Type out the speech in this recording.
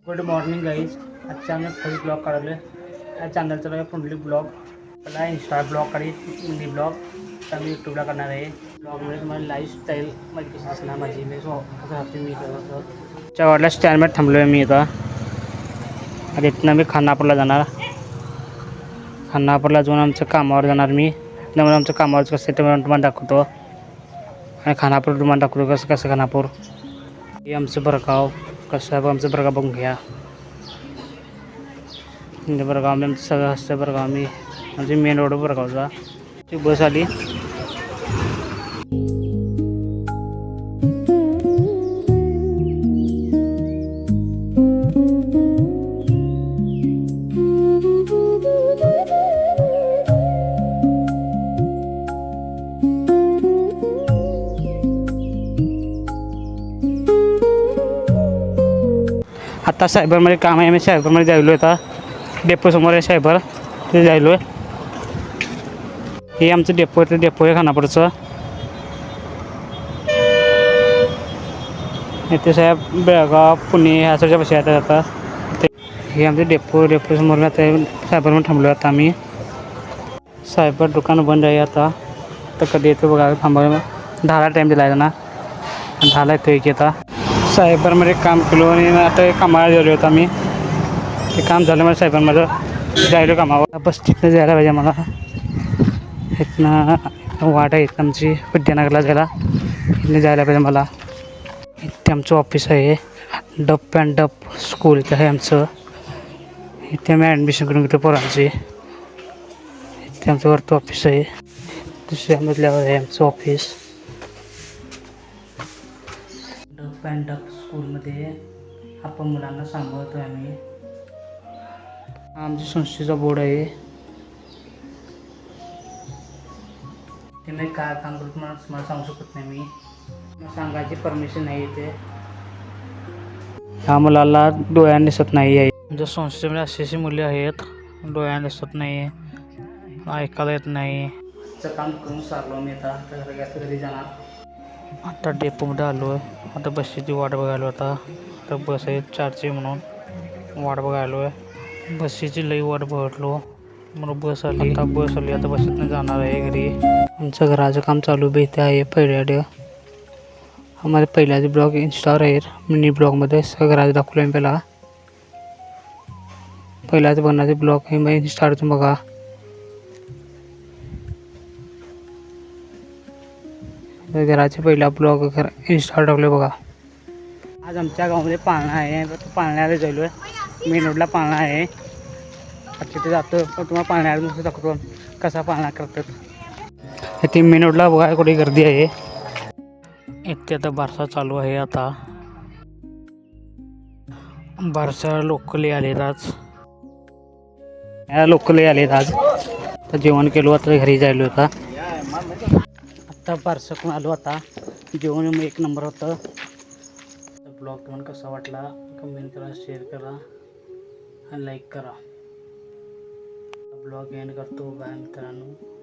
Good morning guys. आजच्या आम्ही first blog काढले. या चॅनलचं नाव पुंडली ब्लॉग. मला इंस्टा ब्लॉग काढी मिनी ब्लॉग तर मी यूट्यूबला करणार आहे. ब्लॉगमध्ये तुम्हाला लाईफस्टाईल माझी कशी असणार, माझी मी कसं राहते मी इथं चवाडला स्टँडमध्ये थांबलो आहे मी इथं. आणि इथनं मी खानापूरला जाणार. खानापूरला जाऊन आमचं कामावर जाणार मी. त्यामुळे आमचं कामावरचं कसं ते तुम्हाला दाखवतो. आणि खानापूर तुम्हाला दाखवतो कसं कसं खानापूर हे आमचं बरगाव कसं आहे. आमचं बरगाव बघून घ्या. म्हणजे बरगाव आमचं सगळं असतं. बरगाव मी म्हणजे मेन रोड बरगावचा. ती बस आली. आता सायबरमध्ये काम आहे. मी सायबरमध्ये जायलो आता. डेपोसमोर आहे सायबर, ते जायलो आहे. हे आमचं डेपो आहे खानापूरचं. इथे साहेब बेळगाव पुणे ह्या सगळ्या बस येतात आता. हे आमचे डेपोसमोर आता सायबरमध्ये थांबलो आता आम्ही. सायबर दुकान बंद आहे आता. तर कधी येतो बघा. थांबा 10ला टाईम दिला आहे ना. 10ला येतो एक आता. सायबरमध्ये काम केलो आणि आता कामाला गेलो होतो आम्ही. ते काम झालं मला सायबरमध्ये जायलो कामावर. बस तिथनं जायला पाहिजे मला. इथनं वाट आहे इथं आमची विद्यानगरला जायला. इथनं जायला पाहिजे मला. इथे आमचं ऑफिस आहे. डप अँड डप स्कूल इथं आहे आमचं. इथे आम्ही ॲडमिशन करून घेतो पोरांची. इथे आमचं वरतं ऑफिस आहे. दुसऱ्या मजल्यावर आहे आमचं ऑफिस. डप अँड डप स्कूलमध्ये आपण मुलांना सांभाळतो आहे आम्ही. आमच्या संस्थेचा बोर्ड आहे. ते मी काय काम करतो मला सांगू शकत नाही. मला सांगायची परमिशन नाही इथे. ह्या मुलाला डोळ्याने दिसत नाही आहे. आमच्या संस्थेमध्ये अशी मुले आहेत डोळ्याने दिसत नाही, ऐकायला येत नाही. त्याचं काम करून सारलो मी आता. घरी जाणार. आता डेपोमध्ये आलो आहे. आता बसची वाट बघायलो आता. तर बस आहे 4ची म्हणून वाट बघायलो आहे. बसची लई वाट बघितलो म्हणून बस आली. आता बसीतनं जाणार आहे घरी. आमचं घराचं काम चालू बी इथे आहे. माझे पहिल्याचे ब्लॉग इंस्टावर आहेत. मिनी ब्लॉगमध्ये सगळं घराचं दाखवलं आहे. पहिल्याचं बनवायचे ब्लॉग आहे मग इंस्टावरचं बघा. घराचे पहिला ब्लॉग इंस्टावर टाकले बघा. आज आमच्या गावामध्ये पाळणा आहे. पाळण्याला जायलो आहे. मेन रोडला पाळणा आहे. तिथे जातो तुम्हाला पाळण्याला दाखवतो कसा पाळणा करतात. इथे मेन रोडला बघा कुठे गर्दी आहे. इथे आता बारसा चालू आहे. आता बारसा लोकली आलेत आज. आज तर जेवण केलो. आता घरी जायलो आता. आता बारसातून आलो. आता जेवण मग एक नंबर होतं. ब्लॉग तुम्हाला कसा वाटला कमेंट करा, शेअर करा आणि लाईक करा. ब्लॉग एंड करतो. बाय मित्रांनो.